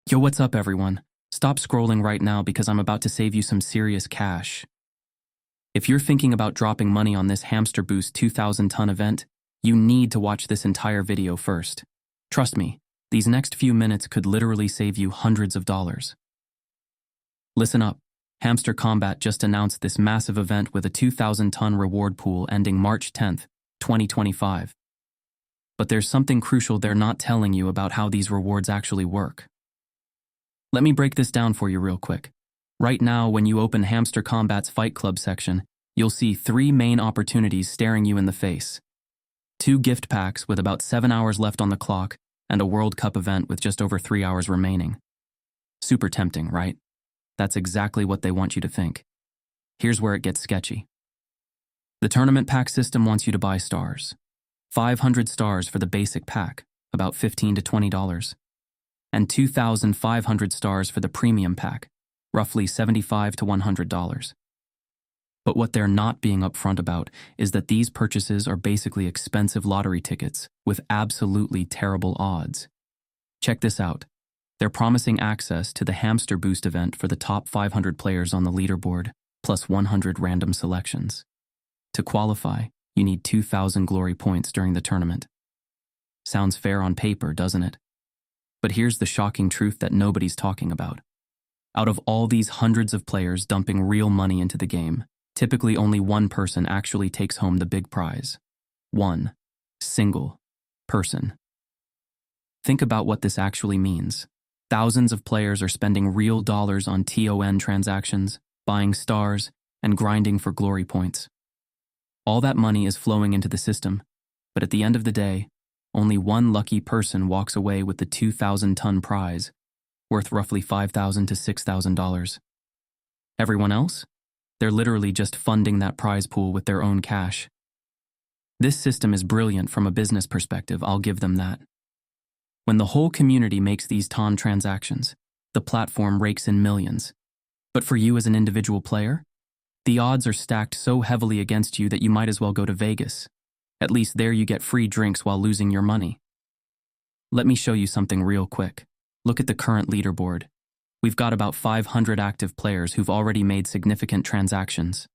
Yo, what's up, everyone? Stop scrolling right now because I'm about to save you some serious cash. If you're thinking about dropping money on this Hamster Boost 2,000-ton event, you need to watch this entire video first. Trust me, these next few minutes could literally save you hundreds of dollars. Listen up. Hamster Kombat just announced this massive event with a 2,000-ton reward pool ending March 10th, 2025. But there's something crucial they're not telling you about how these rewards actually work. Let me break this down for you real quick. Right now, when you open Hamster Kombat's Fight Club section, you'll see 3 main opportunities staring you in the face. 2 gift packs with about 7 hours left on the clock, and a World Cup event with just over 3 hours remaining. Super tempting, right? That's exactly what they want you to think. Here's where it gets sketchy. The tournament pack system wants you to buy stars. 500 stars for the basic pack, about $15 to $20. And 2,500 stars for the premium pack, roughly $75 to $100. But what they're not being upfront about is that these purchases are basically expensive lottery tickets with absolutely terrible odds. Check this out. They're promising access to the Hamster Boost event for the top 500 players on the leaderboard, plus 100 random selections. To qualify, you need 2,000 glory points during the tournament. Sounds fair on paper, doesn't it? But here's the shocking truth that nobody's talking about. Out of all these hundreds of players dumping real money into the game, typically only one person actually takes home the big prize. One single person. Think about what this actually means. Thousands of players are spending real dollars on TON transactions, buying stars, and grinding for glory points. All that money is flowing into the system, but at the end of the day, only one lucky person walks away with the 2,000-ton prize, worth roughly $5,000 to $6,000. Everyone else? They're literally just funding that prize pool with their own cash. This system is brilliant from a business perspective, I'll give them that. When the whole community makes these ton transactions, the platform rakes in millions. But for you as an individual player, the odds are stacked so heavily against you that you might as well go to Vegas. At least there you get free drinks while losing your money. Let me show you something real quick. Look at the current leaderboard. We've got about 500 active players who've already made significant transactions.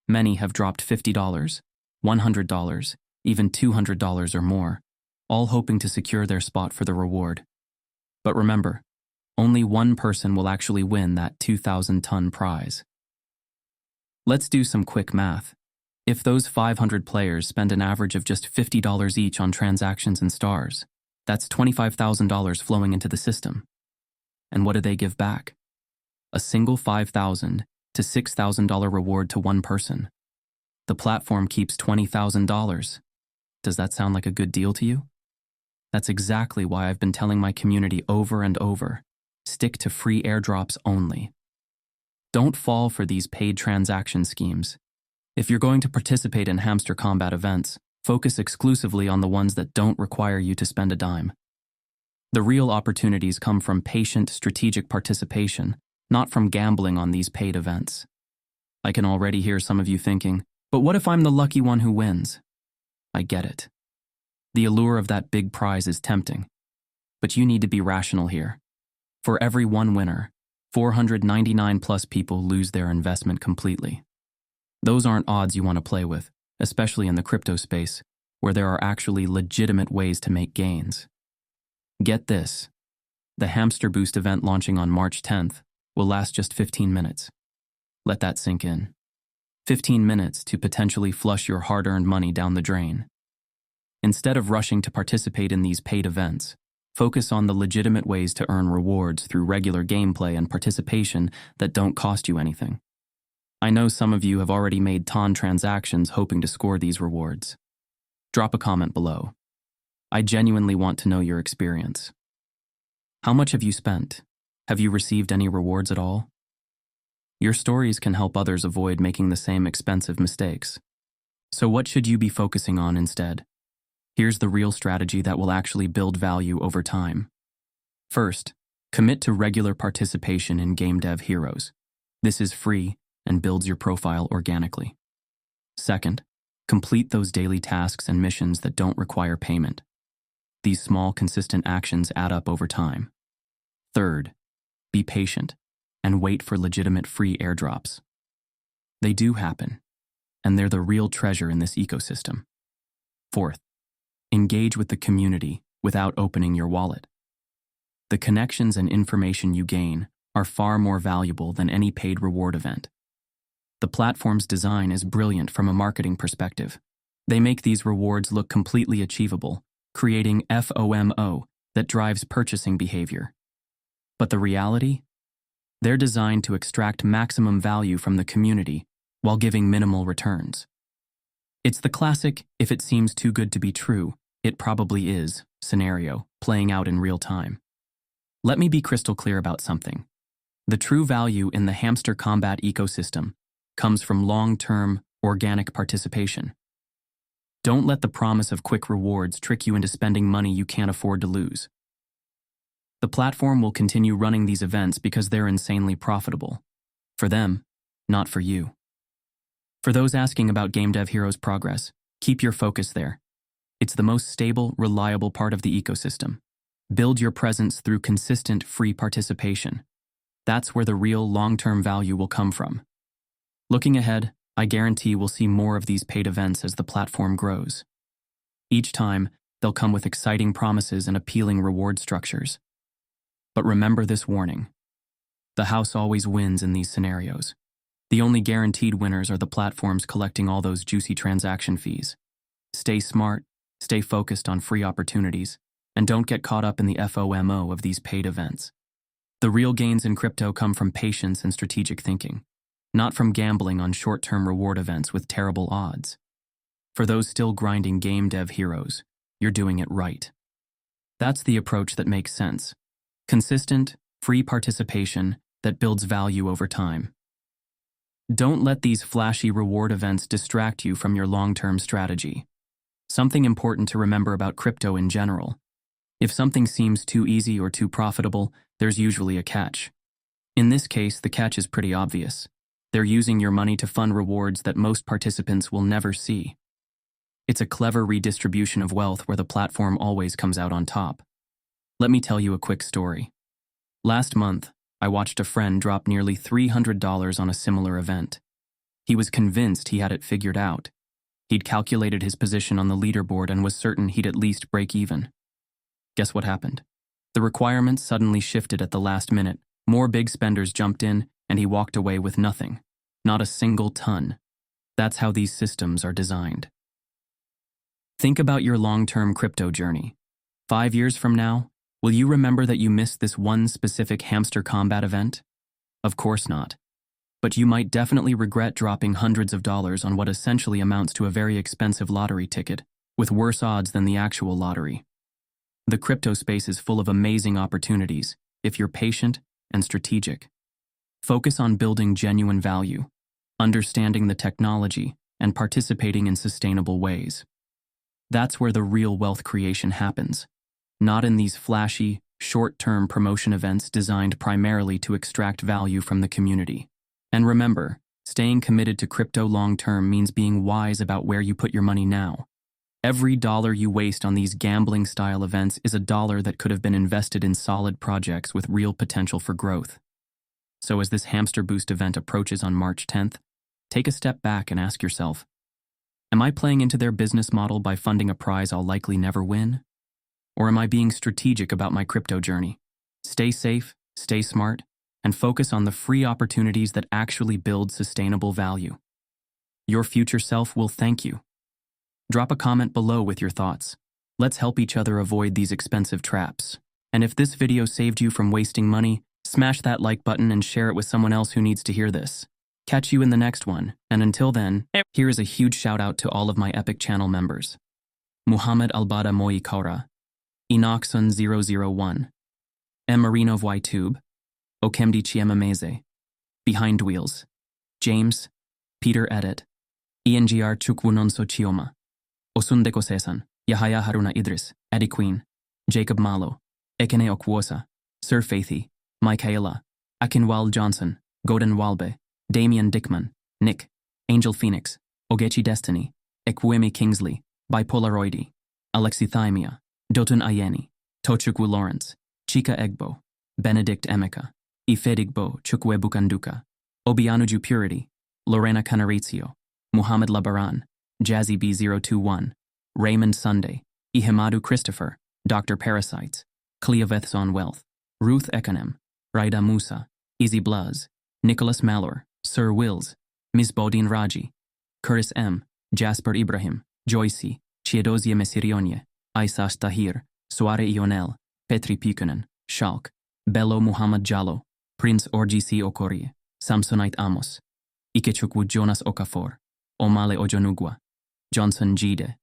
Many have dropped $50, $100, even $200 or more, all hoping to secure their spot for the reward. But remember, only one person will actually win that 2,000-ton prize. Let's do some quick math. If those 500 players spend an average of just $50 each on transactions and stars, that's $25,000 flowing into the system. And what do they give back? A single $5,000 to $6,000 reward to one person. The platform keeps $20,000. Does that sound like a good deal to you? That's exactly why I've been telling my community over and over, stick to free airdrops only. Don't fall for these paid transaction schemes. If you're going to participate in Hamster Kombat events, focus exclusively on the ones that don't require you to spend a dime. The real opportunities come from patient, strategic participation, not from gambling on these paid events. I can already hear some of you thinking, but what if I'm the lucky one who wins? I get it. The allure of that big prize is tempting. But you need to be rational here. For every one winner, 499 plus people lose their investment completely. Those aren't odds you want to play with, especially in the crypto space, where there are actually legitimate ways to make gains. Get this. The Hamster Boost event launching on March 10th will last just 15 minutes. Let that sink in. 15 minutes to potentially flush your hard-earned money down the drain. Instead of rushing to participate in these paid events, focus on the legitimate ways to earn rewards through regular gameplay and participation that don't cost you anything. I know some of you have already made ton transactions hoping to score these rewards. Drop a comment below. I genuinely want to know your experience. How much have you spent? Have you received any rewards at all? Your stories can help others avoid making the same expensive mistakes. So what should you be focusing on instead? Here's the real strategy that will actually build value over time. First, commit to regular participation in Game Dev Heroes. This is free and builds your profile organically. Second, complete those daily tasks and missions that don't require payment. These small, consistent actions add up over time. Third, be patient and wait for legitimate free airdrops. They do happen, and they're the real treasure in this ecosystem. Fourth, engage with the community without opening your wallet. The connections and information you gain are far more valuable than any paid reward event. The platform's design is brilliant from a marketing perspective. They make these rewards look completely achievable, creating FOMO that drives purchasing behavior. But the reality? They're designed to extract maximum value from the community while giving minimal returns. It's the classic, if it seems too good to be true, it probably is, scenario playing out in real time. Let me be crystal clear about something. The true value in the Hamster Kombat ecosystem comes from long-term, organic participation. Don't let the promise of quick rewards trick you into spending money you can't afford to lose. The platform will continue running these events because they're insanely profitable. For them, not for you. For those asking about Game Dev Heroes' progress, keep your focus there. It's the most stable, reliable part of the ecosystem. Build your presence through consistent, free participation. That's where the real long-term value will come from. Looking ahead, I guarantee we'll see more of these paid events as the platform grows. Each time, they'll come with exciting promises and appealing reward structures. But remember this warning. The house always wins in these scenarios. The only guaranteed winners are the platforms collecting all those juicy transaction fees. Stay smart, stay focused on free opportunities, and don't get caught up in the FOMO of these paid events. The real gains in crypto come from patience and strategic thinking, not from gambling on short-term reward events with terrible odds. For those still grinding Game Dev Heroes, you're doing it right. That's the approach that makes sense. Consistent, free participation that builds value over time. Don't let these flashy reward events distract you from your long-term strategy. Something important to remember about crypto in general. If something seems too easy or too profitable, there's usually a catch. In this case, the catch is pretty obvious. They're using your money to fund rewards that most participants will never see. It's a clever redistribution of wealth where the platform always comes out on top. Let me tell you a quick story. Last month, I watched a friend drop nearly $300 on a similar event. He was convinced he had it figured out. He'd calculated his position on the leaderboard and was certain he'd at least break even. Guess what happened? The requirements suddenly shifted at the last minute. More big spenders jumped in, and he walked away with nothing. Not a single ton. That's how these systems are designed. Think about your long-term crypto journey. 5 years from now, will you remember that you missed this one specific Hamster Kombat event? Of course not. But you might definitely regret dropping hundreds of dollars on what essentially amounts to a very expensive lottery ticket, with worse odds than the actual lottery. The crypto space is full of amazing opportunities if you're patient and strategic. Focus on building genuine value, understanding the technology, and participating in sustainable ways. That's where the real wealth creation happens, not in these flashy, short-term promotion events designed primarily to extract value from the community. And remember, staying committed to crypto long-term means being wise about where you put your money now. Every dollar you waste on these gambling-style events is a dollar that could have been invested in solid projects with real potential for growth. So as this Hamster Boost event approaches on March 10th, take a step back and ask yourself, am I playing into their business model by funding a prize I'll likely never win? Or am I being strategic about my crypto journey? Stay safe, stay smart, and focus on the free opportunities that actually build sustainable value. Your future self will thank you. Drop a comment below with your thoughts. Let's help each other avoid these expensive traps. And if this video saved you from wasting money, smash that like button and share it with someone else who needs to hear this. Catch you in the next one, and until then, here is a huge shout out to all of my Epic channel members. Muhammad Albada Moi Kaura, Enoxon001, M. Marino Voitube, Okemdi Chiemameze, Behind Wheels, James, Peter Edit, ENGR Chukwunonso Chioma, Osundeko Sesan, Yahaya Haruna Idris, Eddie Queen, Jacob Malo, Ekene Okwosa, Sir Faithy, Michaela, Akinwal Johnson, Godin Walbe, Damian Dickman, Nick, Angel Phoenix, Ogechi Destiny, Ekwemi Kingsley, Bipolaroidy, Alexi Thymia, Dotun Ayeni, Tochukwu Lawrence, Chika Egbo, Benedict Emeka, Ifedigbo Chukwebukanduka, Obianuju Purity, Lorena Canarizio, Muhammad Labaran, Jazzy B021, Raymond Sunday, Ihemadu Christopher, Dr. Parasites, Cleovethson Wealth, Ruth Ekanem, Raida Musa, Easy Blaz, Nicholas Malor, Sir Wills, Ms. Bodine Raji, Curtis M., Jasper Ibrahim, Joycey, Chiedosia Mesirionye, Aisas Tahir, Suare Ionel, Petri Pikunen, Shalk, Bello Muhammad Jallo, Prince Orgisi Okorie, Samsonite Amos, Ikechukwu Jonas Okafor, Omale Ojonugwa, Johnson Jide,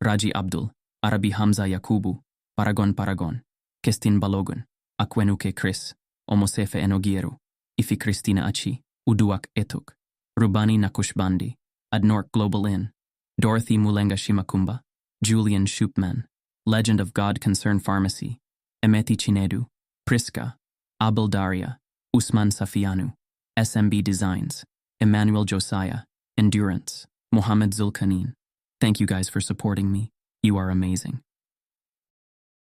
Raji Abdul, Arabi Hamza Yakubu, Paragon, Kestin Balogun, Akwenuke Chris, Omosefe Enogieru, Ifi Christina Achi, Uduak Etuk, Rubani Nakushbandi, Adnork Global Inn, Dorothy Mulenga Shimakumba, Julian Shupman, Legend of God Concern Pharmacy, Emeti Chinedu, Priska, Abel Daria, Usman Safianu, SMB Designs, Emmanuel Josiah, Endurance, Mohammed Zulkanin. Thank you guys for supporting me. You are amazing.